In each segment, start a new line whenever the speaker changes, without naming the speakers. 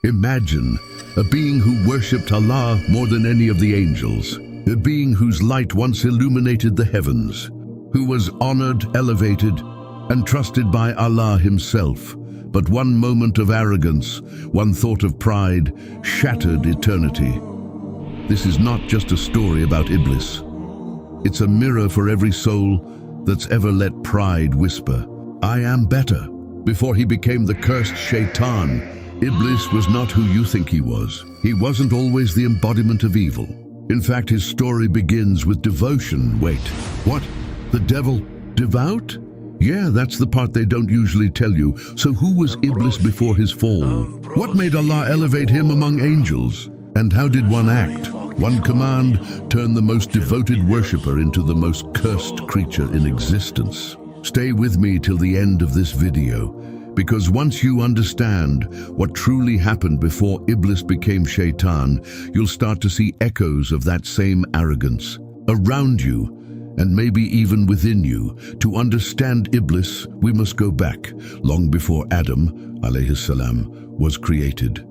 Imagine a being who worshipped Allah more than any of the angels, a being whose light once illuminated the heavens, who was honored, elevated, and trusted by Allah himself. But one moment of arrogance, one thought of pride, shattered eternity. This is not just a story about Iblis. It's a mirror for every soul that's ever let pride whisper, "I am better." Before he became the cursed Shaytan, Iblis was not who you think he was. He wasn't always the embodiment of evil. In fact, his story begins with devotion. Wait, what? The devil devout? Yeah, that's the part they don't usually tell you. So who was Iblis before his fall? What made Allah elevate him among angels? And how did one act? One command turned the most devoted worshipper into the most cursed creature in existence. Stay with me till the end of this video, because once you understand what truly happened before Iblis became Shaytan, you'll start to see echoes of that same arrogance around you, and maybe even within you. To understand Iblis, we must go back long before Adam, alayhi salam, was created.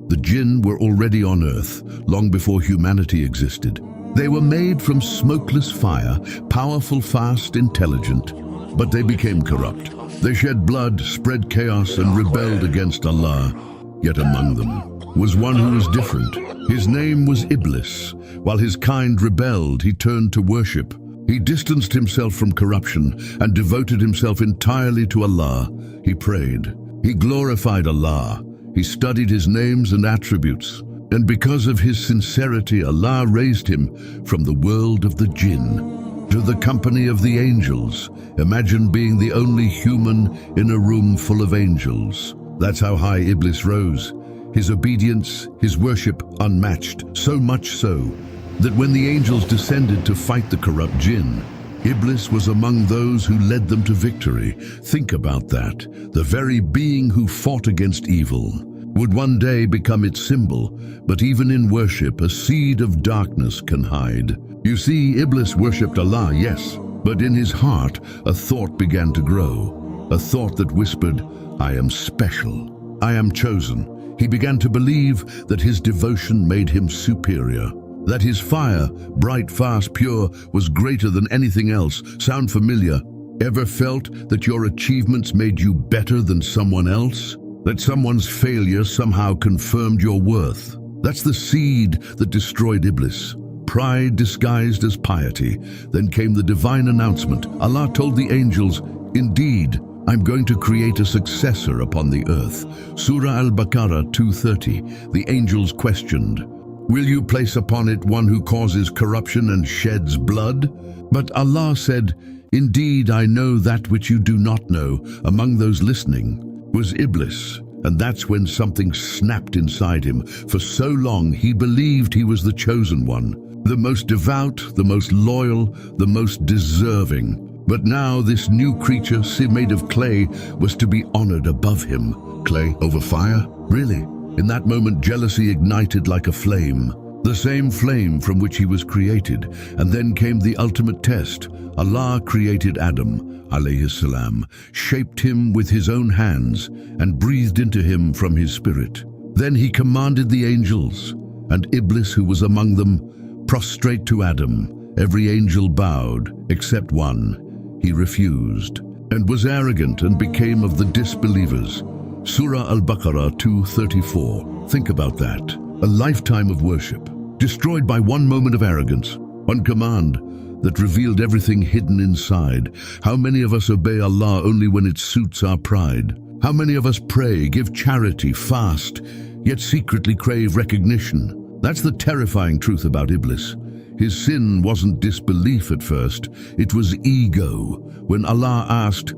The jinn were already on earth, long before humanity existed. They were made from smokeless fire, powerful, fast, intelligent, but they became corrupt. They shed blood, spread chaos, and rebelled against Allah. Yet among them was one who was different. His name was Iblis. While his kind rebelled, he turned to worship. He distanced himself from corruption and devoted himself entirely to Allah. He prayed. He glorified Allah. He studied his names and attributes. And because of his sincerity, Allah raised him from the world of the jinn to the company of the angels. Imagine being the only human in a room full of angels. That's how high Iblis rose. His obedience, his worship unmatched, so much so that when the angels descended to fight the corrupt jinn, Iblis was among those who led them to victory. Think about that. The very being who fought against evil would one day become its symbol. But even in worship, a seed of darkness can hide. You see, Iblis worshipped Allah, yes, but in his heart, a thought began to grow. A thought that whispered, "I am special. I am chosen." He began to believe that his devotion made him superior, that his fire, bright, fast, pure, was greater than anything else. Sound familiar? Ever felt that your achievements made you better than someone else? That someone's failure somehow confirmed your worth? That's the seed that destroyed Iblis. Pride disguised as piety. Then came the divine announcement. Allah told the angels, "Indeed, I'm going to create a successor upon the earth." Surah Al-Baqarah 2:30. The angels questioned, "Will you place upon it one who causes corruption and sheds blood?" But Allah said, "Indeed, I know that which you do not know." Among those listening was Iblis, and that's when something snapped inside him. For so long, he believed he was the chosen one, the most devout, the most loyal, the most deserving. But now this new creature, made of clay, was to be honored above him. Clay over fire? Really? In that moment, jealousy ignited like a flame, the same flame from which he was created. And then came the ultimate test. Allah created Adam, alayhi salam, shaped him with his own hands, and breathed into him from his spirit. Then he commanded the angels, and Iblis, who was among them, prostrate to Adam. Every angel bowed, except one. He refused, and was arrogant, and became of the disbelievers. Surah Al-Baqarah 2:34. Think about that. A lifetime of worship, destroyed by one moment of arrogance, one command that revealed everything hidden inside. How many of us obey Allah only when it suits our pride? How many of us pray, give charity, fast, yet secretly crave recognition? That's the terrifying truth about Iblis. His sin wasn't disbelief at first, it was ego. When Allah asked,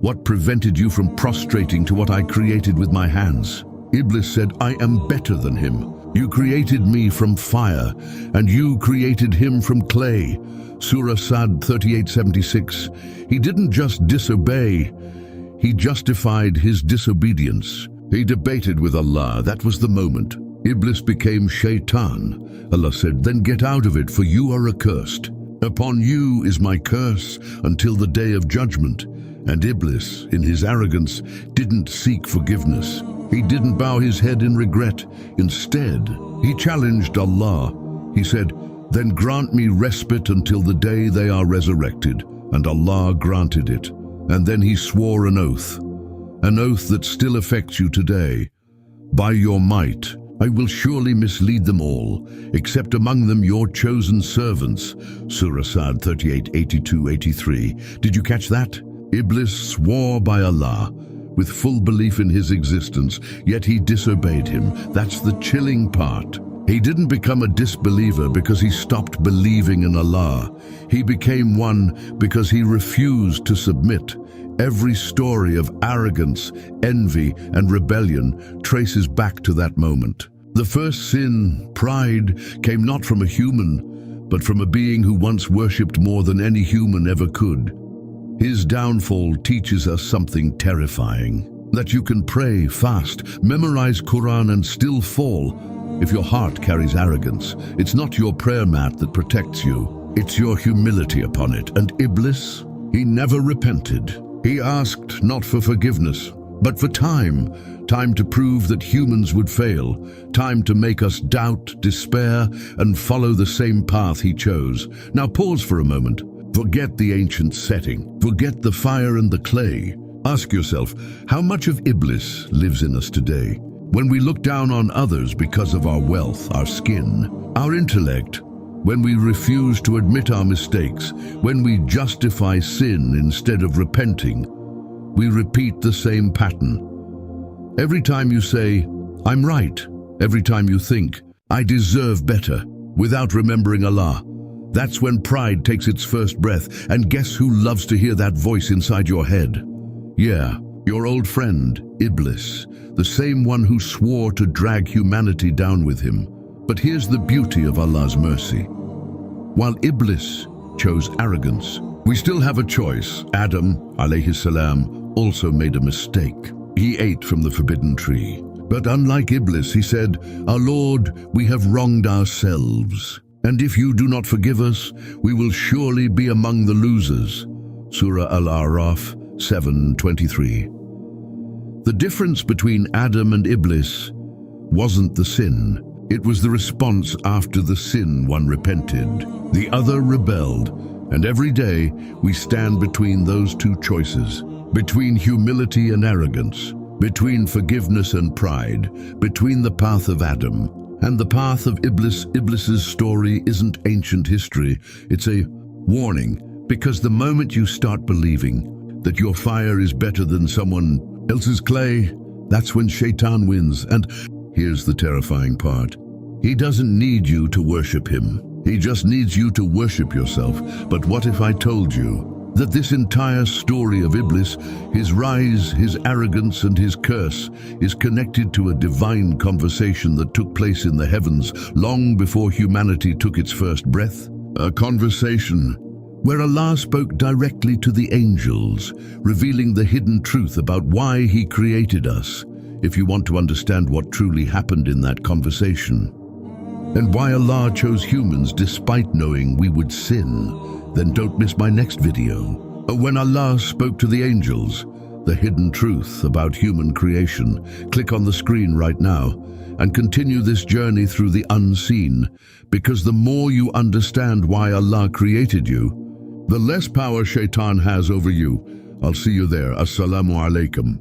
"What prevented you from prostrating to what I created with my hands?" Iblis said, "I am better than him. You created me from fire, and you created him from clay." Surah Sad 38:76. He didn't just disobey, he justified his disobedience. He debated with Allah. That was the moment. Iblis became Shaytan. Allah said, "Then get out of it, for you are accursed. Upon you is my curse until the day of judgment." And Iblis, in his arrogance, didn't seek forgiveness. He didn't bow his head in regret. Instead, he challenged Allah. He said, "Then grant me respite until the day they are resurrected." And Allah granted it. And then he swore an oath that still affects you today. "By your might, I will surely mislead them all, except among them your chosen servants." Surah Sad 38, 82, 83. Did you catch that? Iblis swore by Allah, with full belief in his existence, yet he disobeyed him. That's the chilling part. He didn't become a disbeliever because he stopped believing in Allah. He became one because he refused to submit. Every story of arrogance, envy, and rebellion traces back to that moment. The first sin, pride, came not from a human, but from a being who once worshipped more than any human ever could. His downfall teaches us something terrifying: that you can pray, fast, memorize Quran and still fall. If your heart carries arrogance, it's not your prayer mat that protects you, it's your humility upon it. And Iblis, he never repented. He asked not for forgiveness, but for time to prove that humans would fail, time to make us doubt, despair, and follow the same path he chose. Now pause for a moment. Forget the ancient setting. Forget the fire and the clay. Ask yourself, how much of Iblis lives in us today? When we look down on others because of our wealth, our skin, our intellect, when we refuse to admit our mistakes, when we justify sin instead of repenting, we repeat the same pattern. Every time you say, "I'm right," every time you think, "I deserve better," without remembering Allah, that's when pride takes its first breath. And guess who loves to hear that voice inside your head? Yeah, your old friend, Iblis, the same one who swore to drag humanity down with him. But here's the beauty of Allah's mercy. While Iblis chose arrogance, we still have a choice. Adam, alayhi salam, also made a mistake. He ate from the forbidden tree. But unlike Iblis, he said, "Our Lord, we have wronged ourselves. And if you do not forgive us, we will surely be among the losers." Surah Al-A'raf 7:23. The difference between Adam and Iblis wasn't the sin. It was the response after the sin. One repented, the other rebelled. And every day we stand between those two choices, between humility and arrogance, between forgiveness and pride, between the path of Adam and the path of Iblis. Iblis's story isn't ancient history, it's a warning, because the moment you start believing that your fire is better than someone else's clay, that's when Shaytan wins. And here's the terrifying part. He doesn't need you to worship him. He just needs you to worship yourself. But what if I told you that this entire story of Iblis, his rise, his arrogance, and his curse, is connected to a divine conversation that took place in the heavens long before humanity took its first breath? A conversation where Allah spoke directly to the angels, revealing the hidden truth about why he created us. If you want to understand what truly happened in that conversation, and why Allah chose humans despite knowing we would sin, then don't miss my next video. When Allah spoke to the angels, the hidden truth about human creation. Click on the screen right now and continue this journey through the unseen, because the more you understand why Allah created you, the less power Shaytan has over you. I'll see you there. Assalamu alaikum.